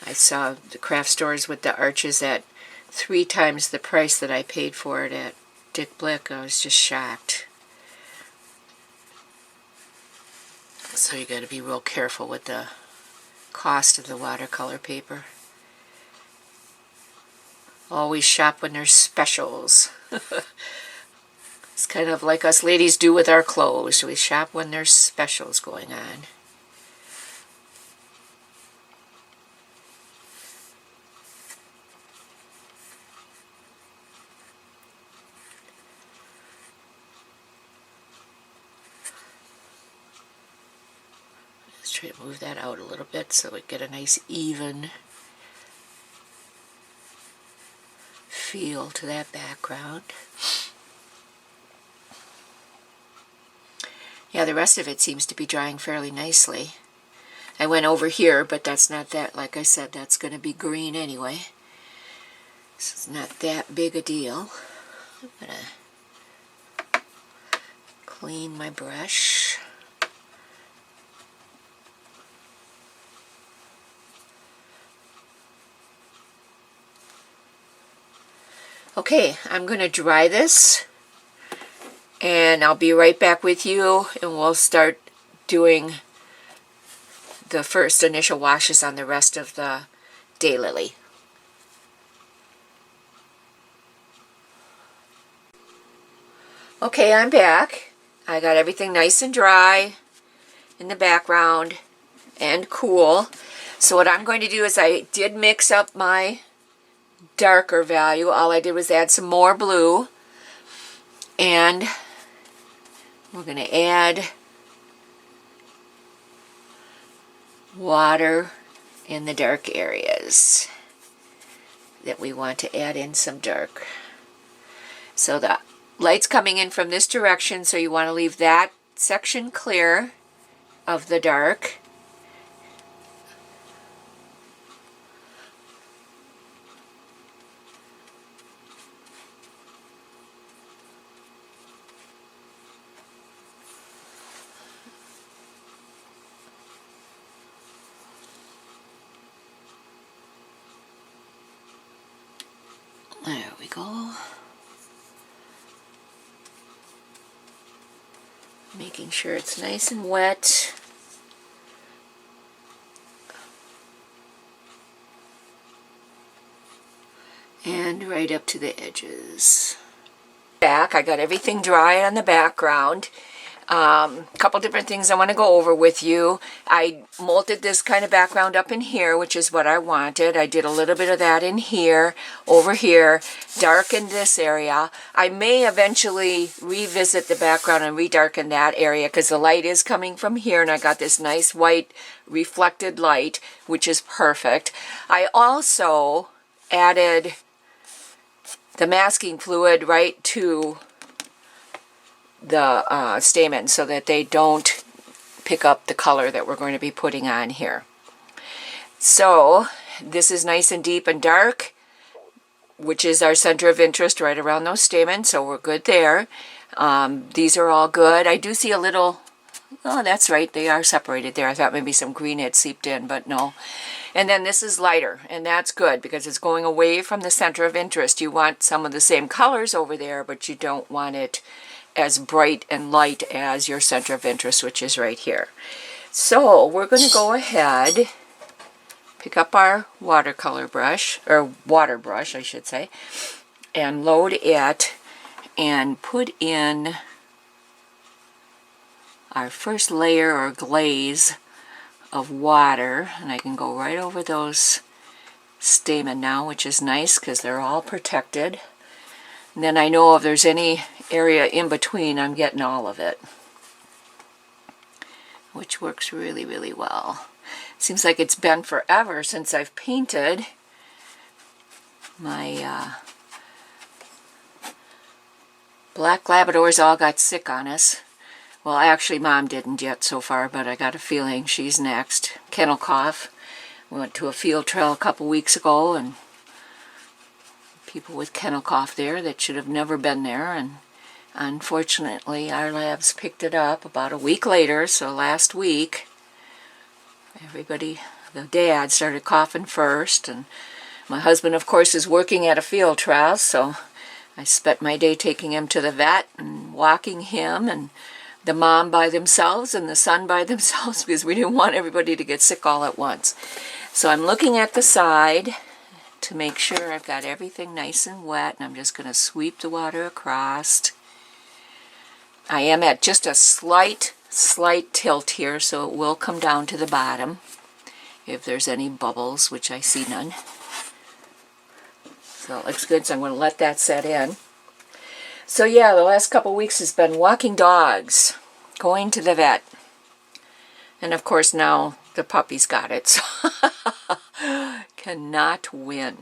I saw the craft stores with the arches at 3 times the price that I paid for it at Dick Blick. I was just shocked. So you got to be real careful with the cost of the watercolor paper. Always shop when there's specials. It's kind of like us ladies do with our clothes. We shop when there's specials going on. Let's try to move that out a little bit so we get a nice even feel to that background. Yeah, the rest of it seems to be drying fairly nicely. I went over here, but that's not that, like I said, that's going to be green anyway. So it's not that big a deal. I'm going to clean my brush. Okay, I'm going to dry this. And I'll be right back with you, and we'll start doing the first initial washes on the rest of the Daylily. Okay, I'm back. I got everything nice and dry in the background and cool. So what I'm going to do is I did mix up my darker value. All I did was add some more blue, and we're going to add water in the dark areas that we want to add in some dark. So the light's coming in from this direction, so you want to leave that section clear of the dark. There we go. Making sure it's nice and wet. And right up to the edges. Back, I got everything dry on the background. Couple different things I want to go over with you. I molded this kind of background up in here, which is what I wanted. I did a little bit of that in here, over here, darkened this area. I may eventually revisit the background and redarken that area because the light is coming from here, and I got this nice white reflected light, which is perfect. I also added the masking fluid right to the stamen so that they don't pick up the color that we're going to be putting on here. So this is nice and deep and dark, which is our center of interest right around those stamens, so we're good there. These are all good. I do see a little, oh, that's right, they are separated there. I thought maybe some green had seeped in, but no. And then this is lighter, and that's good because it's going away from the center of interest. You want some of the same colors over there, but you don't want it as bright and light as your center of interest, which is right here. So we're going to go ahead, pick up our watercolor brush, or water brush, I should say, and load it and put in our first layer or glaze of water. And I can go right over those stamen now, which is nice because they're all protected. And then I know if there's any area in between, I'm getting all of it, which works really, really well. Seems like it's been forever since I've painted my black Labradors. All got sick on us. Well, actually, Mom didn't yet so far, but I got a feeling she's next. Kennel cough. We went to a field trail a couple weeks ago, and people with kennel cough there that should have never been there, and unfortunately our labs picked it up about a week later. So last week everybody the dad started coughing first, and my husband, of course, is working at a field trial, so I spent my day taking him to the vet and walking him, and the mom by themselves and the son by themselves, because we didn't want everybody to get sick all at once. So I'm looking at the side to make sure I've got everything nice and wet, and I'm just going to sweep the water across. I am at just a slight tilt here, so it will come down to the bottom if there's any bubbles, which I see none. So it looks good, so I'm going to let that set in. So yeah, the last couple weeks has been walking dogs, going to the vet, and of course now the puppy's got it, so cannot win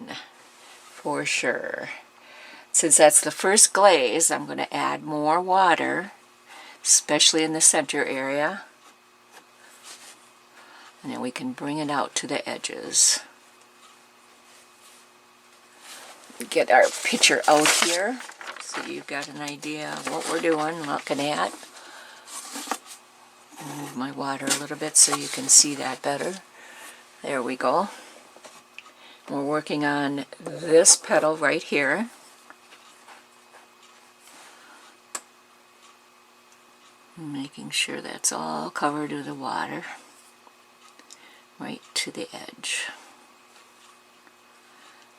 for sure. Since that's the first glaze, I'm going to add more water, especially in the center area, and then we can bring it out to the edges. Get our picture out here so you've got an idea of what we're doing, looking at. Move my water a little bit so you can see that better. There we go. We're working on this petal right here. Making sure that's all covered with the water. Right to the edge.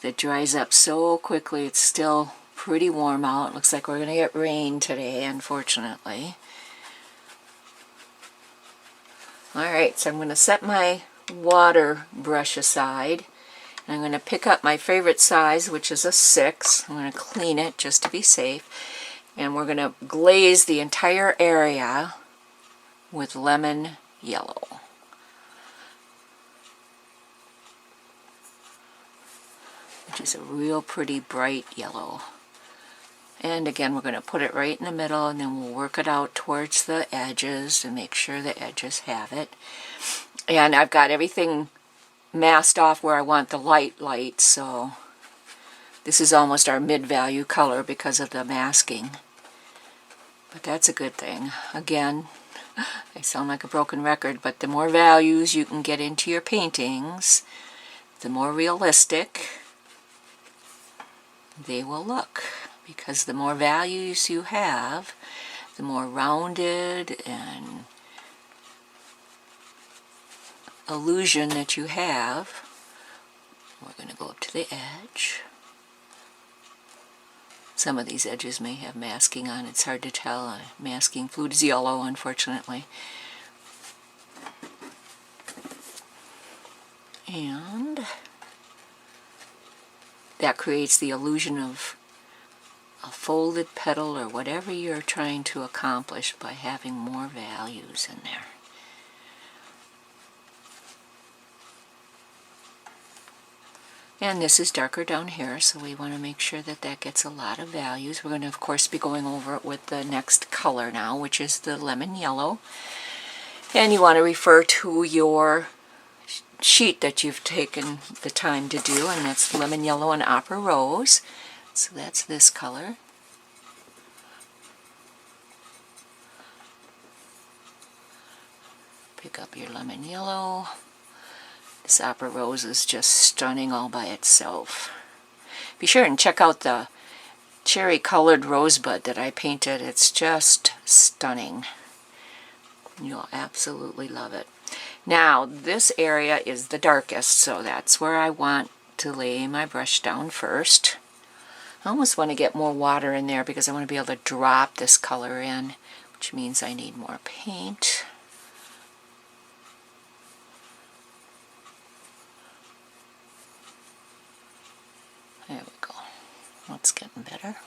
It dries up so quickly. It's still pretty warm out. It looks like we're going to get rain today, unfortunately. Alright, so I'm going to set my water brush aside. And I'm going to pick up my favorite size, which is a 6. I'm going to clean it just to be safe. And we're going to glaze the entire area with lemon yellow. Which is a real pretty bright yellow. And again, we're going to put it right in the middle, and then we'll work it out towards the edges to make sure the edges have it. And I've got everything masked off where I want the light, so this is almost our mid-value color because of the masking. But that's a good thing. Again, I sound like a broken record, but the more values you can get into your paintings, the more realistic they will look, because the more values you have, the more rounded and illusion that you have. We're going to go up to the edge. Some of these edges may have masking on. It's hard to tell. Masking fluid is yellow, unfortunately. And that creates the illusion of a folded petal or whatever you're trying to accomplish by having more values in there. And this is darker down here, so we want to make sure that that gets a lot of values. We're going to, of course, be going over it with the next color now, which is the lemon yellow. And you want to refer to your sheet that you've taken the time to do, and that's lemon yellow and opera rose. So that's this color. Pick up your lemon yellow. This opera rose is just stunning all by itself. Be sure and check out the cherry colored rosebud that I painted. It's just stunning. You'll absolutely love it. Now, this area is the darkest, so that's where I want to lay my brush down first. I almost want to get more water in there because I want to be able to drop this color in, which means I need more paint. There we go. That's getting better.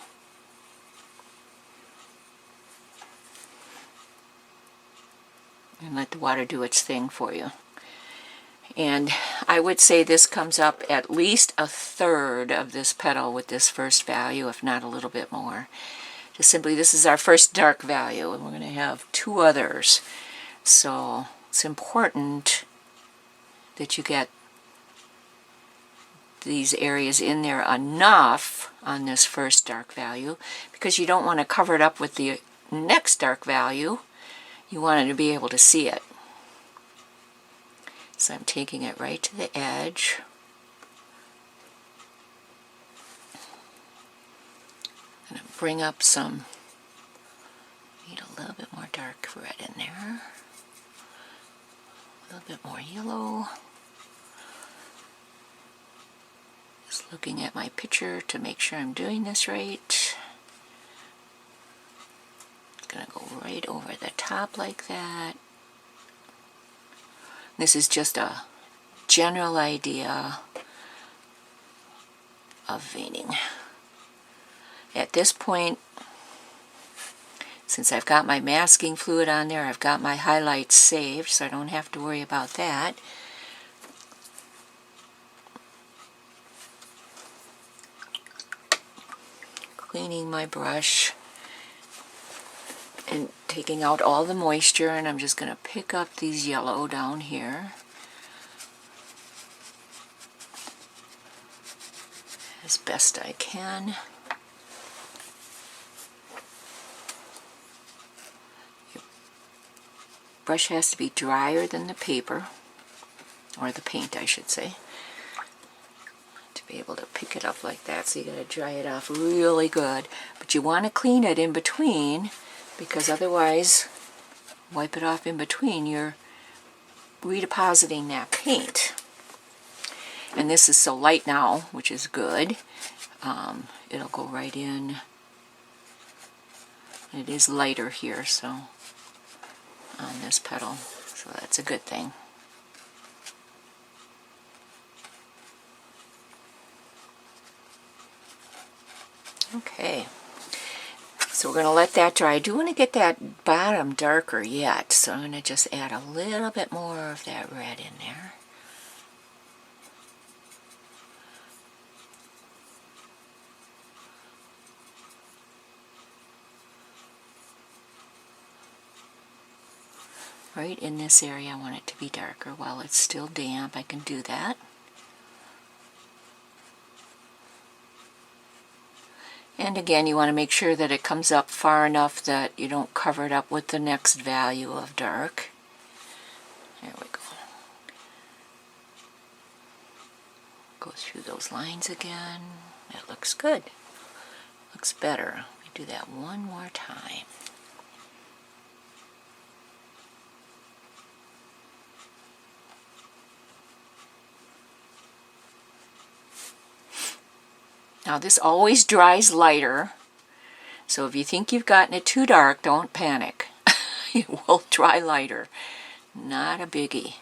And let the water do its thing for you. And I would say this comes up at least a third of this petal with this first value, if not a little bit more. Just simply, this is our first dark value, and we're going to have 2 others. So it's important that you get these areas in there enough on this first dark value, because you don't want to cover it up with the next dark value. You want to be able to see it. So I'm taking it right to the edge. I'm going to bring up some, need a little bit more dark red in there. A little bit more yellow. Just looking at my picture to make sure I'm doing this right. Going to go right over the top like that. This is just a general idea of veining. At this point, since I've got my masking fluid on there, I've got my highlights saved, so I don't have to worry about that. Cleaning my brush and taking out all the moisture, and I'm just going to pick up these yellow down here as best I can. Your brush has to be drier than the paper, or the paint I should say, to be able to pick it up like that. So you got to dry it off really good, but you want to clean it in between, because otherwise, wipe it off in between, you're redepositing that paint. And this is so light now, which is good. It'll go right in. It is lighter here, so on this petal, so that's a good thing. Okay. So we're going to let that dry. I do want to get that bottom darker yet, so I'm going to just add a little bit more of that red in there. Right in this area I want it to be darker. While it's still damp, I can do that. And again, you want to make sure that it comes up far enough that you don't cover it up with the next value of dark. There we go. Go through those lines again. That looks good. Looks better. We do that one more time. Now this always dries lighter, so if you think you've gotten it too dark, don't panic. It will dry lighter. Not a biggie.